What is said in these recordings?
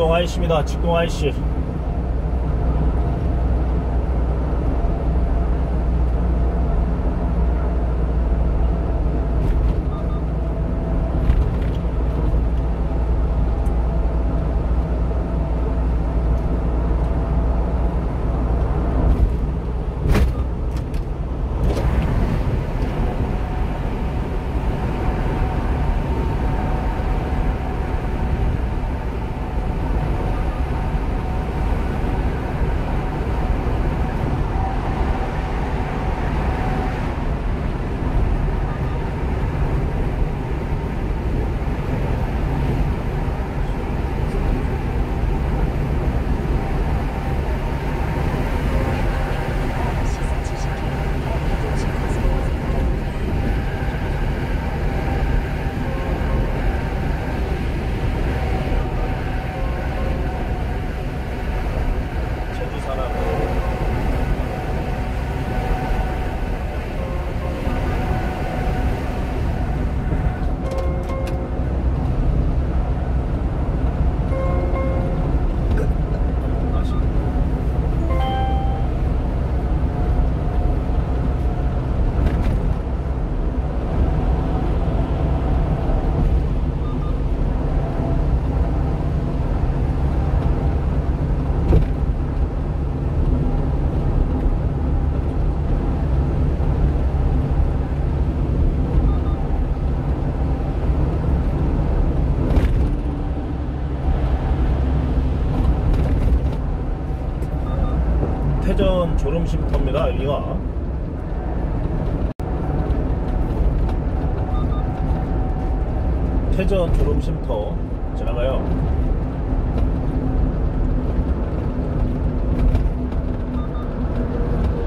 직동 IC입니다. 직동 IC. 태전 졸음쉼터입니다. 여기가 태전 졸음쉼터 지나가요.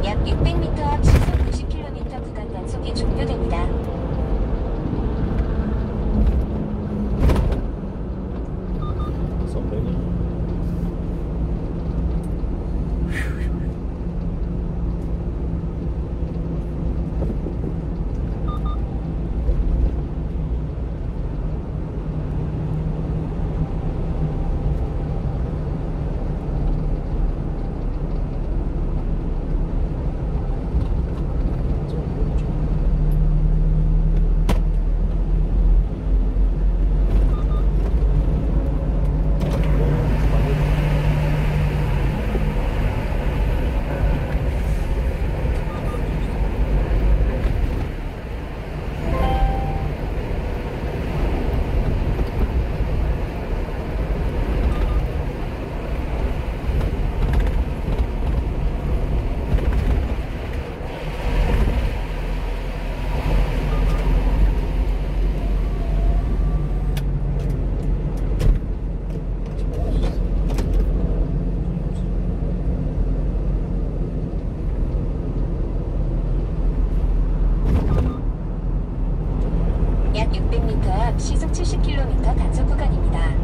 약 600m 앞 시속 90km 구간 단속이 종료됩니다. 약 600m 앞 시속 70km 단속 구간입니다.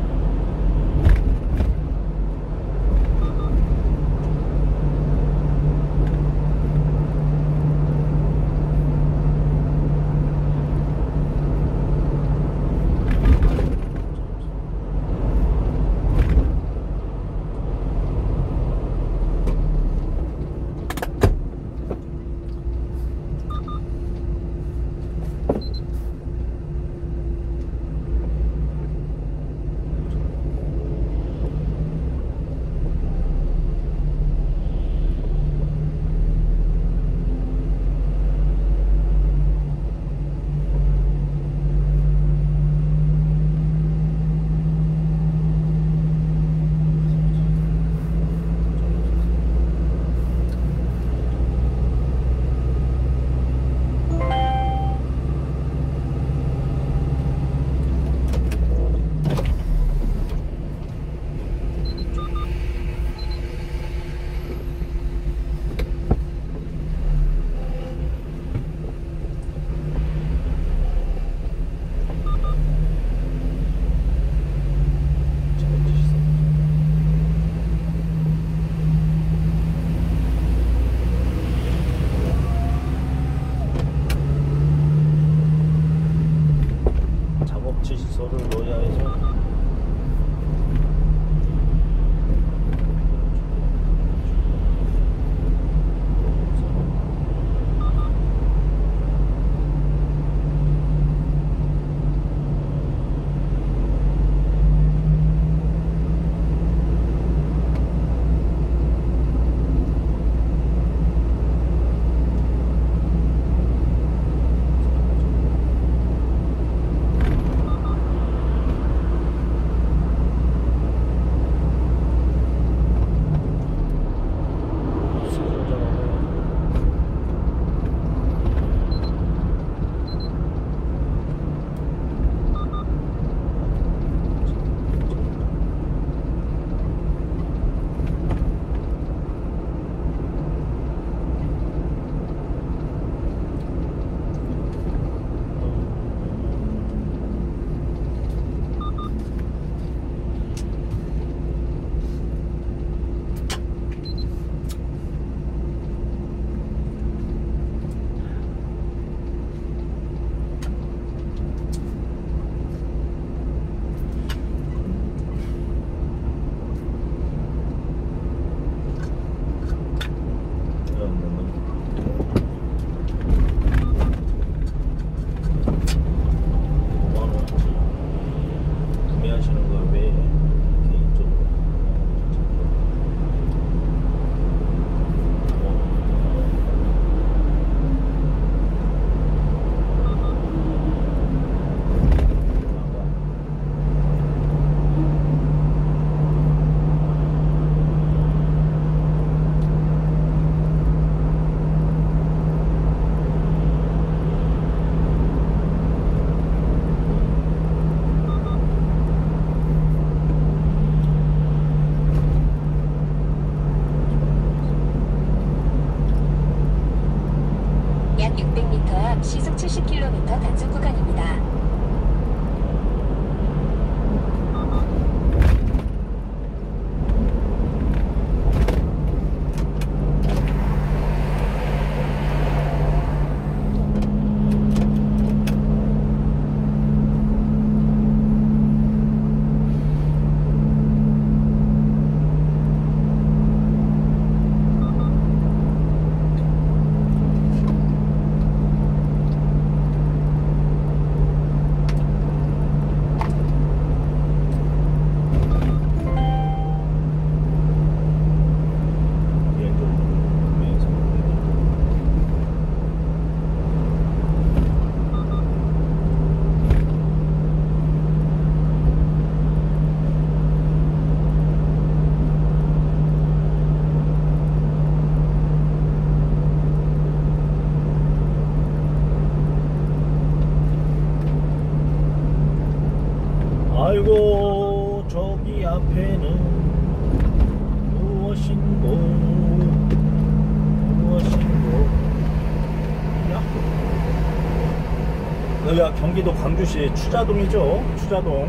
지시서를 넣어야 해서 아이고 저기 앞에는 무엇인고 여기가 경기도 광주시 추자동이죠. 추자동.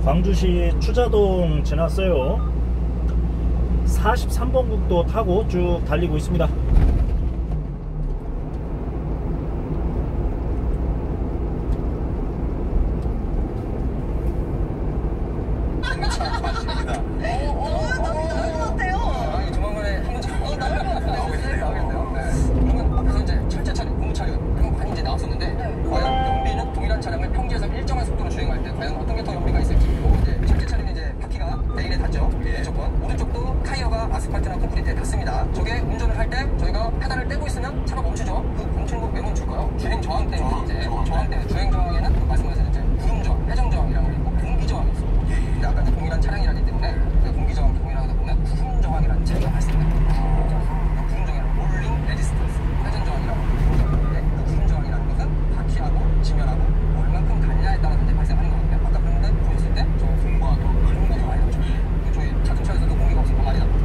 광주시 추자동 지났어요. 43번 국도 타고 쭉 달리고 있습니다. 아스팔트나 콘크리트에 닿습니다. 저게 운전을 할 때 저희가 페달을 떼고 있으면 차가 멈추죠. 그 멈추는 거 왜 멈출까요? 주행 저항 때문에 이제 저항 때문에 주행 저항에는 그 말씀하신 이제 구름 저항, 회전 저항이라고 있고 공기 저항이 있어요. 근데 아까 이제 동일한 차량이라기 때문에 그 공기 저항과 동일하다 보면 구름 저항이라는 차이가 발생해요. 그 구름 저항이라는 롤링 레지스턴스, 회전 저항이라고 있는데 그 구름 저항이라는 것은 바퀴하고 지면하고 얼만큼 갈냐에 따라서 이제 발생하는 거거든요. 아까 그런데 보였을 때 저 공과 공기가 더 많이 나죠. 저희 자동차에서도 공기가 없으면 더 많이 나죠.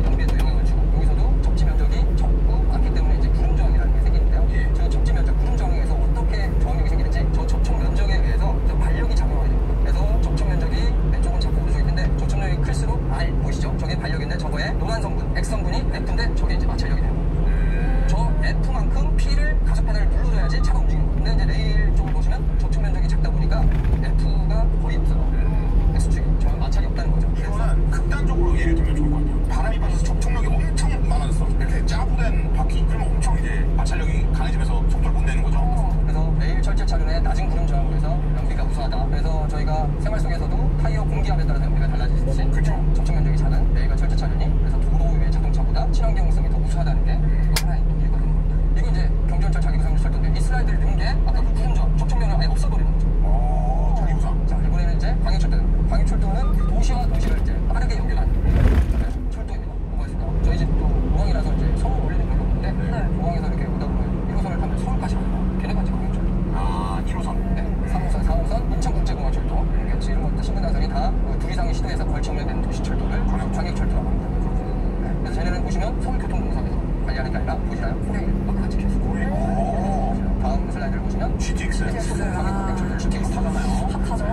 연비에도 영향을 주고 여기서도 접지 면적이 적고 많기 때문에 이제 구름 저항이라는 게 생기는데요. 저 접지 면적 구름 저항에서 어떻게 저항력이 생기는지 저 접촉 면적에 의해서 저 반력이 작용하게 됩니다. 그래서 접촉 면적이 왼쪽은 작고 오른쪽일 텐데 접촉력이 클수록 R 보이시죠? 저게 반력인데 저거에 노란 성분 X 성분이 F인데 저게 이제 마찰력이 되는 거예요. 저 F만큼 P를 가속 페달을 눌러줘야지 차가 움직이는 거예요. 근데 이제 레일 쪽을 보시면 접촉 면적이 작다 보니까 F가 거의 없어요. X축이 저 마찰이 없다는 거죠. 이거는 극단적으로 예를 들면 좋을 것 같아요. 바람이 빠져서 접촉력이 엄청 많아졌어. 이렇게 짜부된 바퀴. 그러면 엄청 이제 마찰력이 강해지면서 속도를 못 내는 거죠. 그래서 레일 철제 차륜의 낮은 구름 저항으로 해서 연비가 우수하다. 그래서 저희가 생활 속에서도 타이어 공기압에 따라서 연비가 달라지듯이 그렇죠. 접촉 면적이 작은 레일과 철제 차륜이 그래서 도로 위의 자동차보다 친환경성이 더 우수하다는 게 하나의 이유가 되는 겁니다. 이거 이제 경전철 자기구성 철도인데 이 슬라이드를 넣은 게 아까 그 구름 저항, 접촉 면을 아예 없애버리는 거죠. 자기구성. 자, 이번에는 이제 광역철도입니다. 광역철도는 도시와 도시를 이제 빠르게 연결하는 철도입니다. 뭐가 있을까요? 저희 집도 공항이라서 이제 서울 올리는 별로 없는데 공항에서 이렇게 오다 보면 1호선을 타면 서울까지 가요. 걔네가 이제 광역철도. 1호선. 네. 3호선, 4호선, 인천국제공항철도. 이렇게 이런 것도 신분당선이 다 둘 이상의 시도에서 걸쳐내는 도시철도를 광역철도라고 합니다. 네. 그래서 쟤네는 보시면 서울교통공사에서 관리하는 게 아니라 보시나요? 호레일 마크가 찍혀있어요. 다음 슬라이드를 보시면 GTX. 광역철도 GTX 타잖아요. 핫하죠.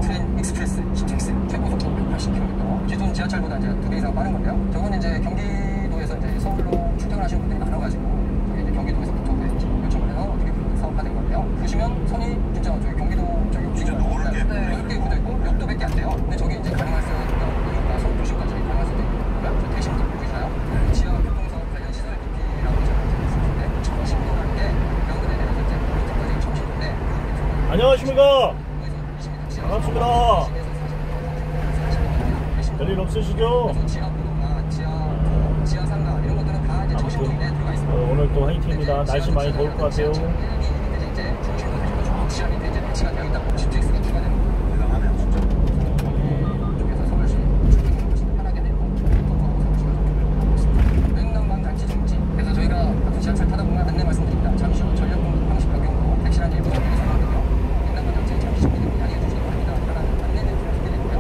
트레인 익스프레스 GTX 최고속도 180km. 기존 지하철보다 이제 2배 이상 빠른 건데요. 저건 이제 경기도에서 이제 서울로 출퇴근하시는 분들이 많아가지고 저기 이제 경기도에서부터 요청을 해서 어떻게 사업화된 건데요. 보시면 선이 진짜 저기 경기도 저기 진짜 넓게. 넓게 굳어 있고 역도 100개 안 돼요. 근데 저게 이제 가능할 수 있는 이유가 서울 도심까지 가능할 수도 있고요. 저 대신도 보이시나요? 지하 교통사업 관련 시설 DP라고 제가 이제 있었는데 청신도라는 게 병원에 내려서 이제 밑에까지 청신도인데 안녕하십니까. 반갑습니다. 별일 없으시죠? 지하 상가 이런 것들은 다 이제 청신도 이내에 들어가 있습니다. 오늘 또 화이팅입니다. 날씨 많이 더울 것 같아요. 이제 중심도 되셔도 지하 밑에 이제 배치가 되어 있다고 GTX가 추가되는 거예요. 대단하네요, 진짜. 쪽에서 서울시 출퇴근을 훨씬 편하게 되고 여행난방 단지 정지. 그래서 저희가 가끔 지하철 타다 보면 안내 말씀드립니다. 잠시 후 전력 공급 방식 변경으로 백신한 일부 정비를 선언하고요. 여행난방 단지 잠시 정비되면 양해해 주시기 바랍니다. 라는 안내는 소개드리고요.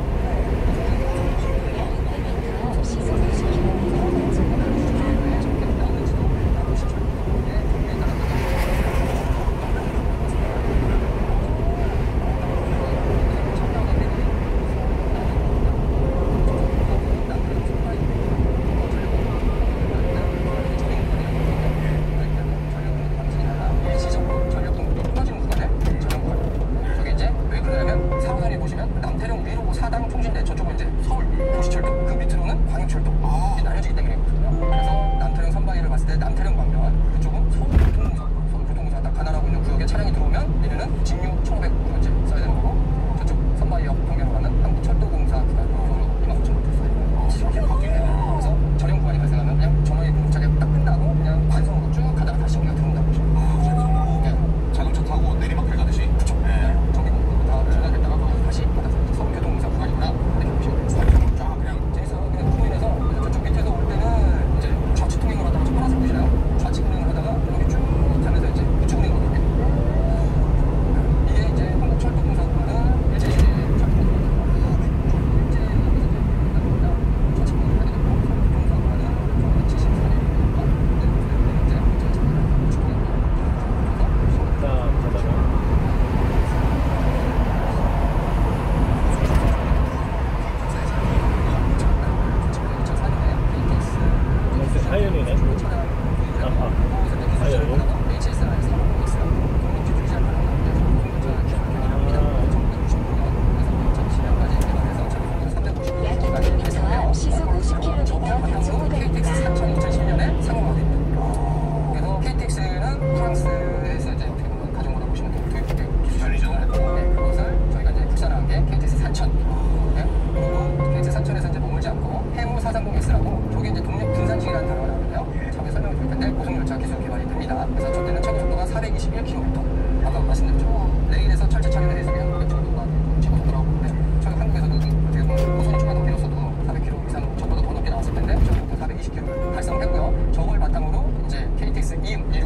400km. 아까 말씀드렸죠. 레일에서 철제 착용에 대해서 그냥 500 정도가 최고 정도라고 보는데 저희 한국에서도 어떻게 보면 호선이 조금 더 길었어도 400km 이상 저보다 더 높게 나왔을 텐데 저희는 420km 달성을 했고요. 저걸 바탕으로 이제 KTX 260,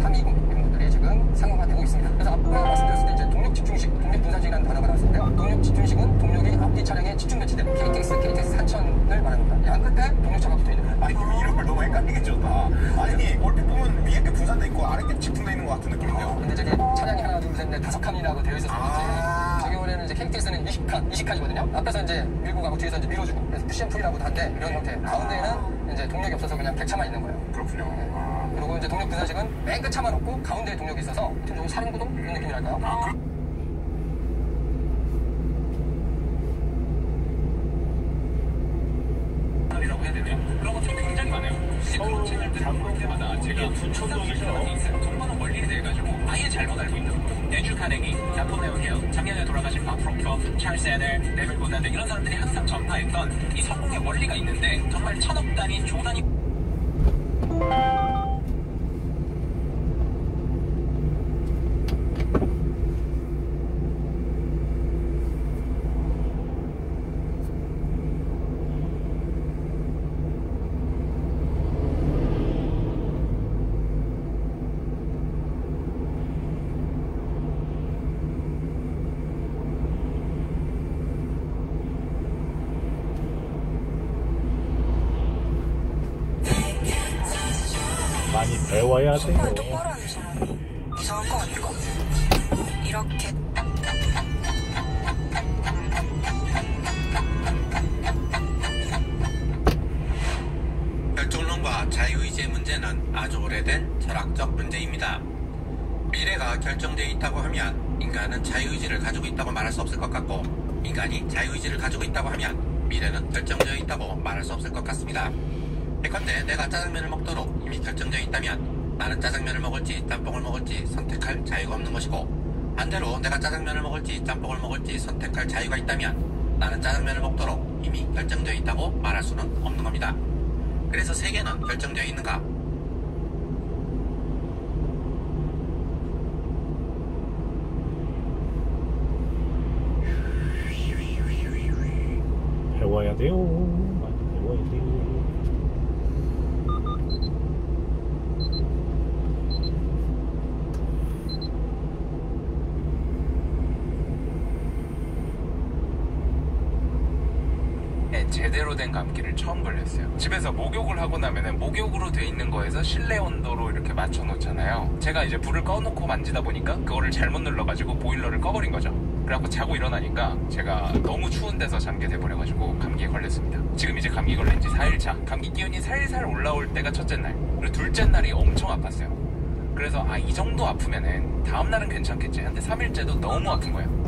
320 이런 것들이 지금 상용화되고 있습니다. 그래서 아까 말씀드렸을 때 이제 동력 집중식, 동력 분산식이라는 단어가 나왔는데요. 동력 집중식은 동력이 앞뒤 차량에 집중 배치된 KTX 4000을 말합니다. 양 끝에 동력차가 붙어 있는 거예요. 아니 이런 걸 너무 헷갈리게 줬다. 아니 얼핏 보면 위에 게 분산돼 있고 아래 게 집중돼 있는 것 같은 느낌인데요. 근데 저기 차량이 하나 둘 셋 넷 5칸이라고 되어 있어서 저 경우에는 이제 KTX는 20칸이거든요. 앞에서 이제 밀고 가고 뒤에서 이제 밀어주고 그래서 푸시앤풀이라고도 한데 이런 형태. 가운데에는 이제 동력이 없어서 그냥 100차만 있는 거예요. 그렇군요. 그리고 이제 동력 분산식은 맨 끝 차만 없고 가운데에 동력이 있어서 좀 사륜구동 이런 느낌이랄까요? 그런 것들이 굉장히 많아요. 서울 장동 때마다 제가 분촌동이죠. 동반은 원리에 대해 가지고 아예 잘못 알고 있는 거예요. 내주 카네기, 나폴레옹 힐, 작년에 돌아가신 박 프로커, 찰스 에델, 네벨 고단드 이런 사람들이 항상 전파했던 이 성공의 원리가 있는데 정말 천억 단위, 조 단위 많이 배워야 돼요. 정말 똑바로 하는 사람이 이상한 거 아닐까? 이렇게 결정론과 자유의지의 문제는 아주 오래된 철학적 문제입니다. 미래가 결정되어 있다고 하면 인간은 자유의지를 가지고 있다고 말할 수 없을 것 같고 인간이 자유의지를 가지고 있다고 하면 미래는 결정되어 있다고 말할 수 없을 것 같습니다. 예컨대 내가 짜장면을 먹도록 이미 결정되어 있다면 나는 짜장면을 먹을지 짬뽕을 먹을지 선택할 자유가 없는 것이고 반대로 내가 짜장면을 먹을지 짬뽕을 먹을지 선택할 자유가 있다면 나는 짜장면을 먹도록 이미 결정되어 있다고 말할 수는 없는 겁니다. 그래서 세계는 결정되어 있는가? 배워야 돼요. 많이 배워야 돼요. 제대로 된 감기를 처음 걸렸어요. 집에서 목욕을 하고 나면은 목욕으로 돼 있는 거에서 실내 온도로 이렇게 맞춰 놓잖아요. 제가 이제 불을 꺼놓고 만지다 보니까 그거를 잘못 눌러가지고 보일러를 꺼버린 거죠. 그래갖고 자고 일어나니까 제가 너무 추운 데서 잠게 돼버려가지고 감기에 걸렸습니다. 지금 이제 감기 걸린 지 4일차. 감기 기운이 살살 올라올 때가 첫째 날, 그리고 둘째 날이 엄청 아팠어요. 그래서 이 정도 아프면은 다음날은 괜찮겠지. 근데 3일째도 너무 아픈 거예요.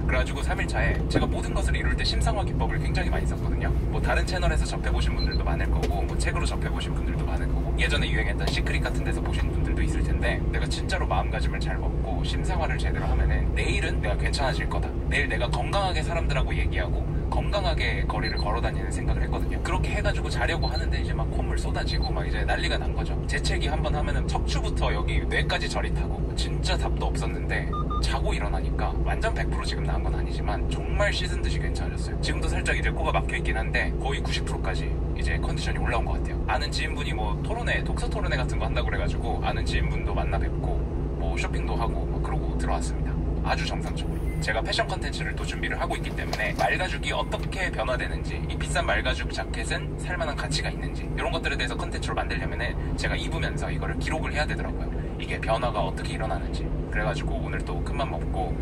그래가지고 3일차에 제가 모든 것을 이룰 때 심상화 기법을 굉장히 많이 썼거든요. 뭐 다른 채널에서 접해보신 분들도 많을 거고 뭐 책으로 접해보신 분들도 많을 거고 예전에 유행했던 시크릿 같은 데서 보신 분들도 있을 텐데 내가 진짜로 마음가짐을 잘 먹고 심상화를 제대로 하면은 내일은 내가 괜찮아질 거다. 내일 내가 건강하게 사람들하고 얘기하고 건강하게 거리를 걸어다니는 생각을 했거든요. 그렇게 해가지고 자려고 하는데 이제 막 콧물 쏟아지고 막 이제 난리가 난 거죠. 재채기 한번 하면은 척추부터 여기 뇌까지 저리 타고 진짜 답도 없었는데 자고 일어나니까 완전 100% 지금 나은 건 아니지만 정말 씻은 듯이 괜찮아졌어요. 지금도 살짝 이제 코가 막혀있긴 한데 거의 90%까지 이제 컨디션이 올라온 것 같아요. 아는 지인분이 뭐 토론회, 독서 토론회 같은 거 한다고 그래가지고 아는 지인분도 만나 뵙고 뭐 쇼핑도 하고 뭐 그러고 들어왔습니다. 아주 정상적으로. 제가 패션 컨텐츠를 또 준비를 하고 있기 때문에 말가죽이 어떻게 변화되는지, 이 비싼 말가죽 자켓은 살만한 가치가 있는지 이런 것들에 대해서 컨텐츠로 만들려면은 제가 입으면서 이거를 기록을 해야 되더라고요. 이게 변화가 어떻게 일어나는지. 그래가지고 오늘 또 큰맘 먹고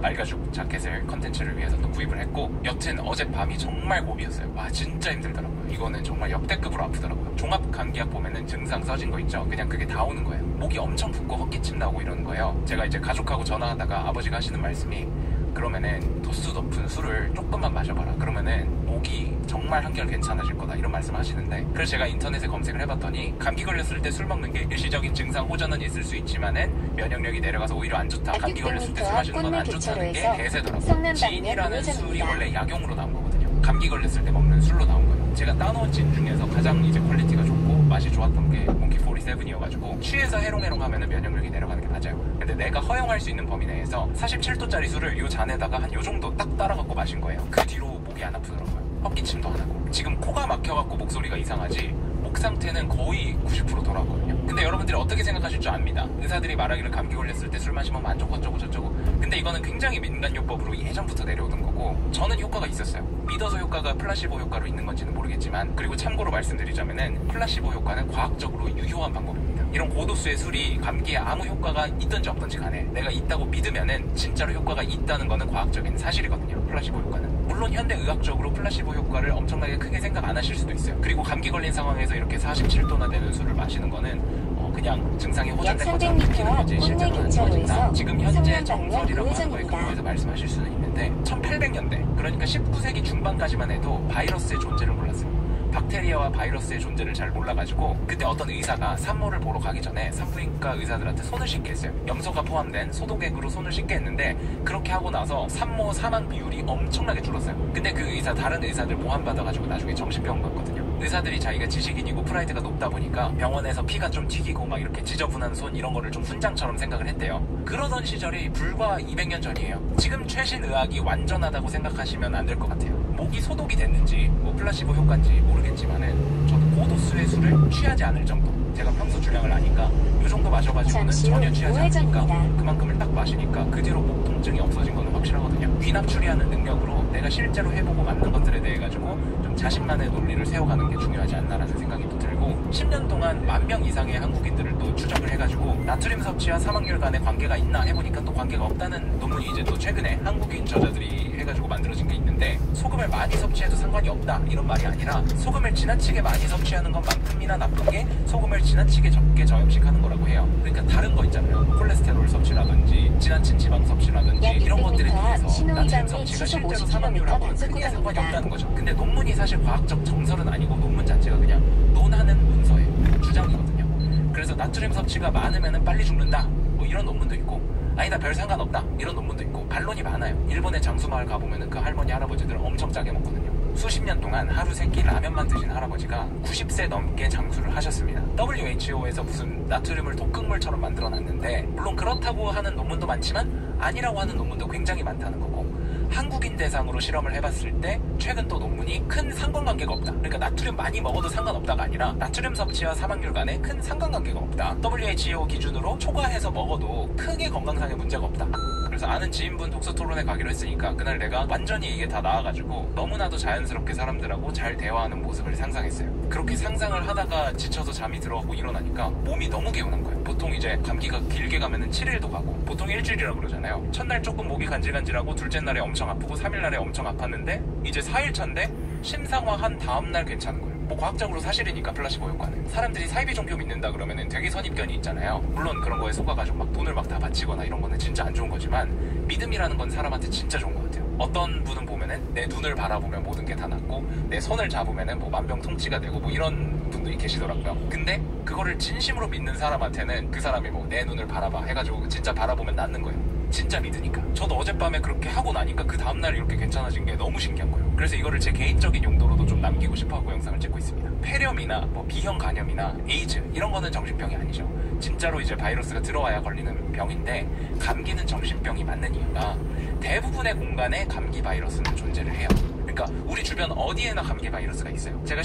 말가죽 자켓을 컨텐츠를 위해서 또 구입을 했고, 여튼 어젯밤이 정말 고비였어요. 와 진짜 힘들더라고요. 이거는 정말 역대급으로 아프더라고요. 종합 감기약 보면은 증상 써진 거 있죠. 그냥 그게 다 오는 거예요. 목이 엄청 붓고 헛기침 나고 이러는 거예요. 제가 이제 가족하고 전화하다가 아버지가 하시는 말씀이 그러면은 도수 높은 술을 조금만 마셔봐라. 그러면은 목이 정말 한결 괜찮아질 거다. 이런 말씀 하시는데, 그래서 제가 인터넷에 검색을 해봤더니 감기 걸렸을 때 술 먹는 게 일시적인 증상 호전은 있을 수 있지만은 면역력이 내려가서 오히려 안 좋다. 감기 걸렸을 때 술 마시는 건 안 좋다는 게 대세더라고요. 지인이라는 술이 원래 약용으로 나온 거거든요. 감기 걸렸을 때 먹는 술로 나온 거예요. 제가 따놓은 진 중에서 가장 이제 퀄리티가 좋고 맛이 좋았던 게 몽키 47이어가지고 취해서 해롱해롱 하면은 면역력이 내려가는 게 맞아요. 근데 내가 허용할 수 있는 범위 내에서 47도짜리 술을 요 잔에다가 한 요 정도 딱 따라갖고 마신 거예요. 그 뒤로 목이 안 아프더라고요. 헛기침도 안 하고. 지금 코가 막혀갖고 목소리가 이상하지 목 상태는 거의 90% 돌아오거든요. 근데 여러분들이 어떻게 생각하실 줄 압니다. 의사들이 말하기를 감기 걸렸을 때 술 마시면 안 좋고 어쩌고 저쩌고. 근데 이거는 굉장히 민간요법으로 예전부터 내려오던 거고 저는 효과가 있었어요. 믿어서 효과가 플라시보 효과로 있는 건지는 모르겠지만 그리고 참고로 말씀드리자면은 플라시보 효과는 과학적으로 유효한 방법입니다. 이런 고도수의 술이 감기에 아무 효과가 있든지 없든지 간에 내가 있다고 믿으면은 진짜로 효과가 있다는 거는 과학적인 사실이거든요. 플라시보 효과는. 물론 현대의학적으로 플라시보 효과를 엄청나게 크게 생각 안 하실 수도 있어요. 그리고 감기 걸린 상황에서 이렇게 47도나 되는 술을 마시는 거는 그냥 증상이 호전된 것처럼 느끼는 거지 실제로는 좋아진다. 지금 현재 정설이라고 하는 거에 근거해서 말씀하실 수는 있는데 1800년대 그러니까 19세기 중반까지만 해도 바이러스의 존재를 몰랐어요. 박테리아와 바이러스의 존재를 잘 몰라가지고 그때 어떤 의사가 산모를 보러 가기 전에 산부인과 의사들한테 손을 씻게 했어요. 염소가 포함된 소독액으로 손을 씻게 했는데 그렇게 하고 나서 산모 사망 비율이 엄청나게 줄었어요. 근데 그 의사 다른 의사들 보완받아가지고 나중에 정신병 갔거든요. 의사들이 자기가 지식인이고 프라이드가 높다 보니까 병원에서 피가 좀 튀기고 막 이렇게 지저분한 손 이런 거를 좀 훈장처럼 생각을 했대요. 그러던 시절이 불과 200년 전이에요. 지금 최신 의학이 완전하다고 생각하시면 안 될 것 같아요. 목이 소독이 됐는지 뭐 플라시보 효과인지 모르겠지만은 저도 고도수의 술을 취하지 않을 정도 제가 평소 주량을 아니까 이 정도 마셔가지고는 전혀 취하지 않으니까 그만큼을 딱 마시니까 그 뒤로 목 통증이 없어진 거는 확실하거든요. 귀납 추리하는 능력으로 내가 실제로 해보고 맞는 것들에 대해 가지고 좀 자신만의 논리를 세워가는 게 중요하지 않나라는 생각이 또 들고 10년 동안 10,000명 이상의 한국인들을 또 추적을 해가지고 나트륨 섭취와 사망률 간의 관계가 있나 해보니까 또 관계가 없다는 논문이 이제 또 최근에 한국인 저자들이 해가지고 만들어진 게 있는데 소금을 많이 섭취해도 상관이 없다 이런 말이 아니라 소금을 지나치게 많이 섭취하는 것만큼이나 나쁜 게 소금을 지나치게 적게 저염식하는 거라고 해요. 그러니까 다른 거 있잖아요. 콜레스테롤 섭취라든지 지나친 지방 섭취라든지 이런 것들에 비해서 나트륨 섭취가 실제로 사망률하고는 크게 상관이 없다는 거죠. 근데 논문이 사실 과학적 정설은 아니고 논문 자체가 그냥 논하는 문서예요. 주장이거든요. 그래서 나트륨 섭취가 많으면 빨리 죽는다 뭐 이런 논문도 있고 아니다 별 상관없다 이런 논문도 있고 반론이 많아요. 일본의 장수마을 가보면 그 할머니 할아버지들 엄청 짜게 먹거든요. 수십 년 동안 하루 3끼 라면만 드신 할아버지가 90세 넘게 장수를 하셨습니다. WHO에서 무슨 나트륨을 독극물처럼 만들어놨는데 물론 그렇다고 하는 논문도 많지만 아니라고 하는 논문도 굉장히 많다는 거고 한국인 대상으로 실험을 해봤을 때 최근 또 논문이 큰 상관관계가 없다. 그러니까 나트륨 많이 먹어도 상관없다가 아니라 나트륨 섭취와 사망률 간에 큰 상관관계가 없다. WHO 기준으로 초과해서 먹어도 크게 건강상의 문제가 없다. 그래서 아는 지인분 독서 토론회 가기로 했으니까 그날 내가 완전히 이게 다 나와가지고 너무나도 자연스럽게 사람들하고 잘 대화하는 모습을 상상했어요. 그렇게 상상을 하다가 지쳐서 잠이 들어가고 일어나니까 몸이 너무 개운한 거예요. 보통 이제 감기가 길게 가면은 7일도 가고 보통 일주일이라고 그러잖아요. 첫날 조금 목이 간질간질하고 둘째 날에 엄청 아프고 3일 날에 엄청 아팠는데 이제 4일 차인데 심상화한 다음날 괜찮은 거예요. 뭐 과학적으로 사실이니까 플라시보 효과는 사람들이 사이비 종교 믿는다 그러면은 되게 선입견이 있잖아요. 물론 그런 거에 속아가지고 막 돈을 막 다 바치거나 이런 거는 진짜 안 좋은 거지만 믿음이라는 건 사람한테 진짜 좋은 것 같아요. 어떤 분은 보면은 내 눈을 바라보면 모든 게 다 낫고 내 손을 잡으면은 뭐 만병통치가 되고 뭐 이런 분들이 계시더라고요. 근데 그거를 진심으로 믿는 사람한테는 그 사람이 뭐 내 눈을 바라봐 해가지고 진짜 바라보면 낫는 거예요. 진짜 믿으니까. 저도 어젯밤에 그렇게 하고 나니까 그 다음날 이렇게 괜찮아진 게 너무 신기한 거예요. 그래서 이거를 제 개인적인 용도로도 좀 남기고 싶어하고 영상을 찍고 있습니다. 폐렴이나 뭐 B형 간염이나 에이즈 이런 거는 정신병이 아니죠. 진짜로 이제 바이러스가 들어와야 걸리는 병인데 감기는 정신병이 맞는 이유가 대부분의 공간에 감기 바이러스는 존재를 해요. 그러니까 우리 주변 어디에나 감기 바이러스가 있어요. 제가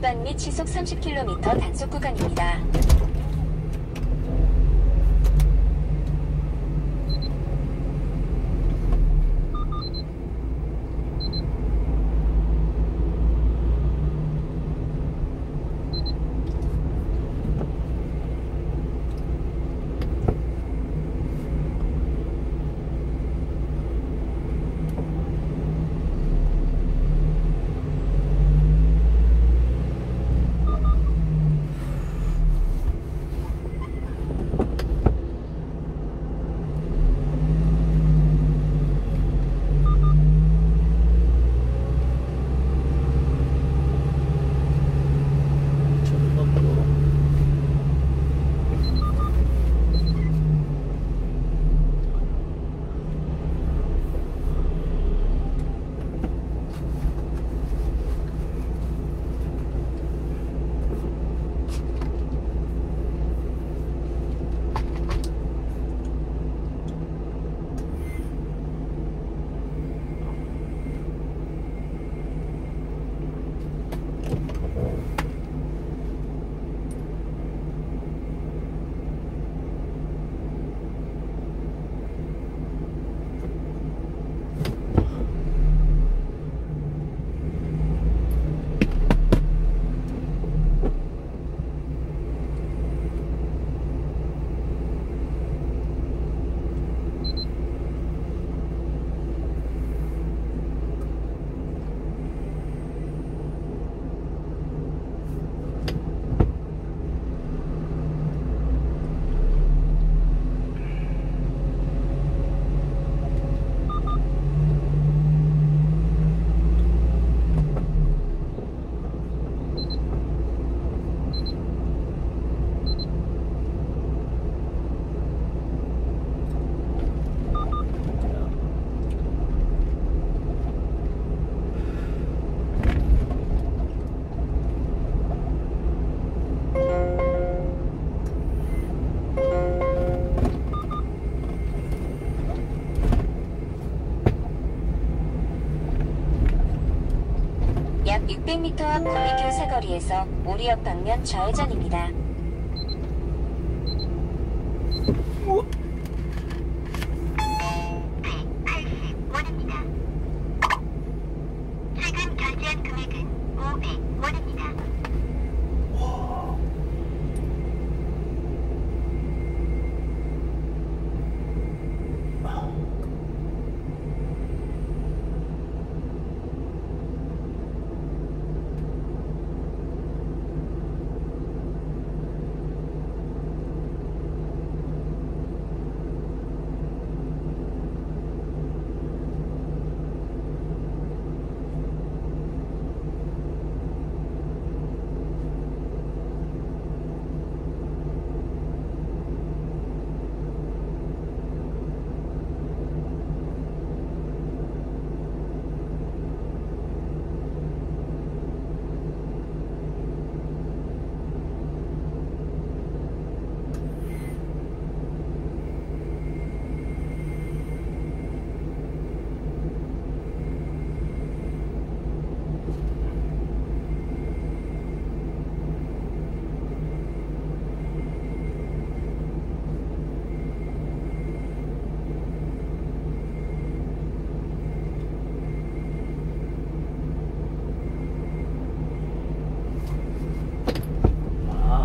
위반 및 시속 30km 단속 구간입니다. 약 600m 앞 구미교 사거리에서 오리역 방면 좌회전입니다. 최근 결제한 금액은 500원입니다.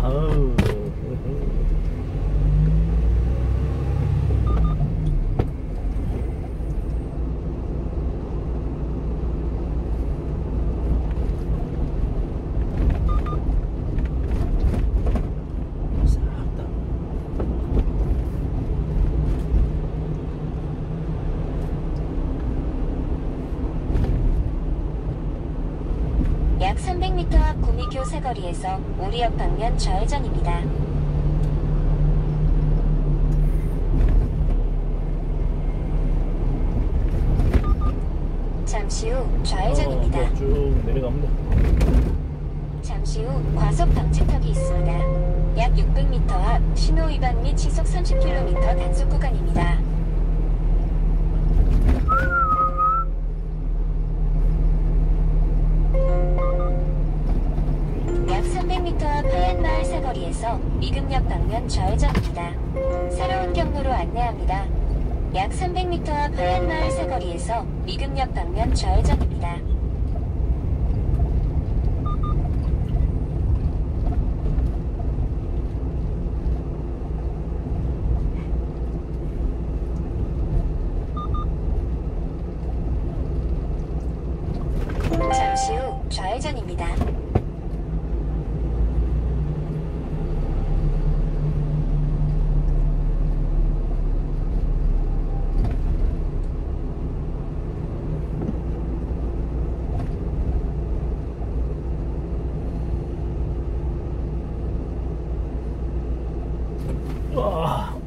아우. 약 300m 앞 구미교 사거리에서 오리역 방면 좌회전입니다. 잠시 후 좌회전입니다. 쭉 내려가면 돼. 잠시 후 과속 방지턱이 있습니다. 약 600m 앞 신호 위반 및 시속 30km 단속 구간입니다. 미금역 방면 좌회전입니다. 새로운 경로로 안내합니다. 약 300m 앞 하얀마을 사거리에서 미금역 방면 좌회전입니다. 잠시 후 좌회전입니다. 와.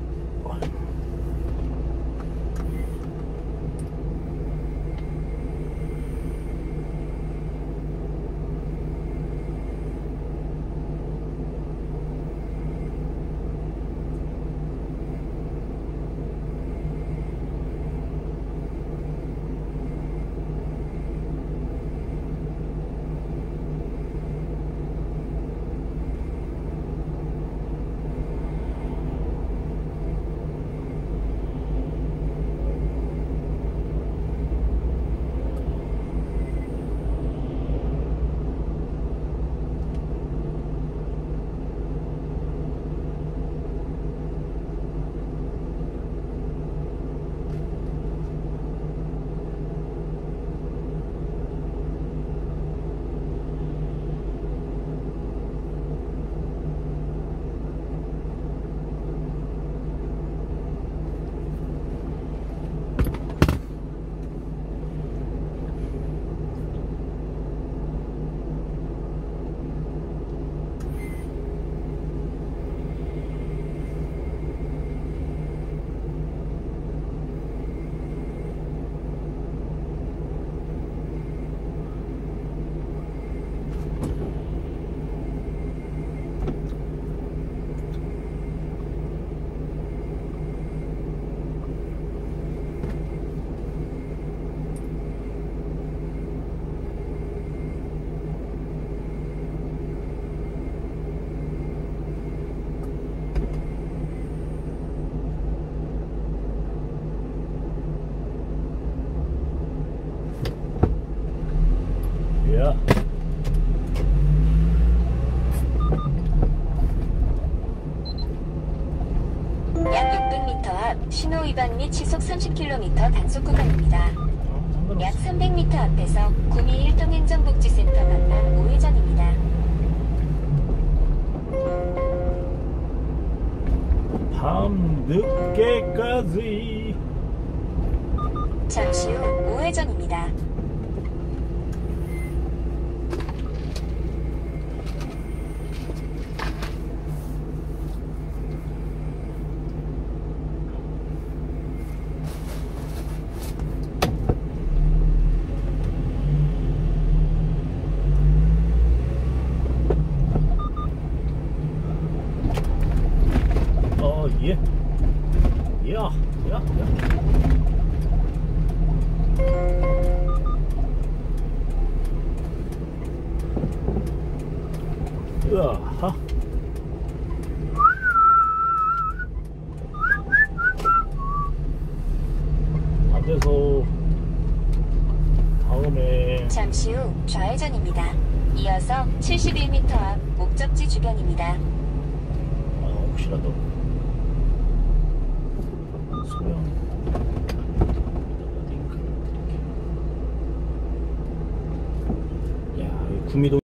야. 약 600m 앞 신호 위반 및 시속 30km 단속 구간입니다. 약 300m 앞에서 구미 일동행정복지센터 방면 우회전입니다. 밤 늦게까지. 잠시 후 우회전입니다. 예. 야. 으아. 안 돼서 다음에 잠시 후 좌회전입니다. 이어서 71m 앞 목적지 주변입니다. 혹시라도 소형 링크를 드릴게요. 야, 구미동